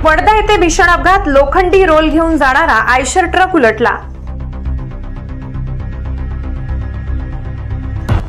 वडदा येथे भीषण अपघात, लोखंडी रोल घेऊन जाणारा आयशर ट्रक उलटला।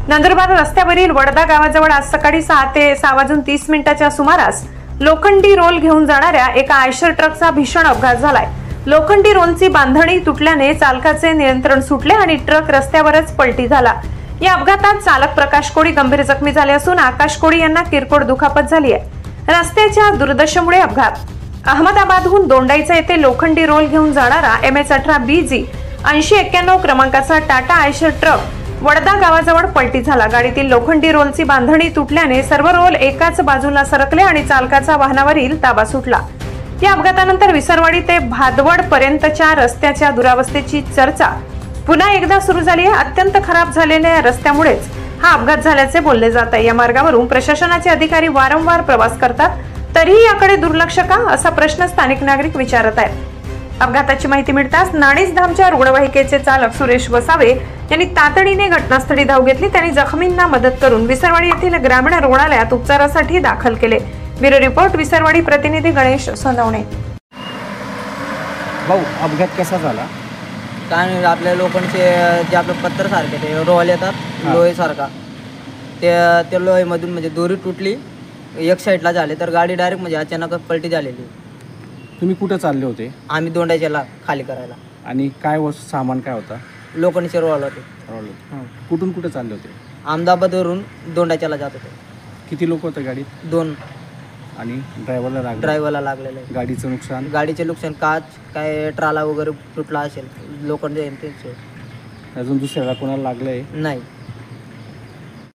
नंदुरबार रस्त्यावरील वडदा गावाजवळ आज सकाळी 6 ते 6:30 सुमारास लोखंडी रोल घेऊन जाणाऱ्या एका आयशर ट्रकचा भीषण अपघात झालाय। लोखंडी रोलची बांधणी तुटल्याने चालकाचे नियंत्रण सुटले आणि ट्रक रस्त्यावरच पलटी झाला। या अपघातात चालक प्रकाश कोळी गंभीर जखमी झाले असून आकाश कोळी यांना किरकोळ दुखापत झाली आहे। रस्त्याच्या दुर्दशेमुळे अपघात। अहमदाबादहून दोंडाईचा येथे लोखंडी रोल घेऊन जाणारा MS-18BG 8091 क्रमांकाचा टाटा आयशर ट्रक वडदा गावाजवळ पलटी झाला। गाडीतील लोखंडी रोलची बांधणी तुटल्याने सर्व रोल एकाच बाजूला सरकले आणि चालकाचा वाहनावरील ताबा सुटला। या अपघातानंतर विसरवाडी ते भादवड पर्यंतच्या रस्त्याच्या दुरावस्थेची चर्चा पुन्हा एकदा सुरू झाली आहे। अत्यंत खराब झालेल्या रस्त्यामुळेच हा अपघात झाल्याचे बोलले जात आहे। या मार्गावरून प्रशासनाचे अधिकारी वारंवार प्रवास करतात, तरीही याकडे दुर्लक्ष का, असा प्रश्न स्थानिक नागरिक विचारत आहेत। अपघाताची माहिती मिळताच नाणीसधामच्या रुग्णवाहिकेचे चालक सुरेश वसावे यांनी तातडीने घटनास्थळी धाव घेतली। त्यांनी जखमींना मदत करून विसरवाडी येथील ग्रामीण रुग्णालयात उपचारासाठी दाखल केले। ब्युरो रिपोर्ट, विसरवाडी प्रतिनिधी गणेश सोनवणे। भाऊ, अपघात कसा झाला? काय नाही, आपल्या लोकांचे जे आपलं पत्तर सारखे ते रोल येतात लोहेसारखा, ते लोहेमधून म्हणजे दोरी तुटली, एक साईडला झाले तर गाडी डायरेक्ट म्हणजे अचानक पलटी झालेली। तुम्ही कुठे चालले होते? आम्ही दोंडाच्याला खाली करायला। आणि काय सामान काय होता? लोखंडचे रोल होते। कुठून कुठे चालले होते? अहमदाबादवरून दोंडाच्याला जात होते। किती लोक होते गाडीत? 2। आणि ड्रायव्हरला लागलेलं आहे? गाडीचं नुकसान? गाडीचे नुकसान, काच काय ट्राला वगैरे तुटला असेल, लोखंड अजून दुसऱ्याला कोणाला लागलंय? नाही।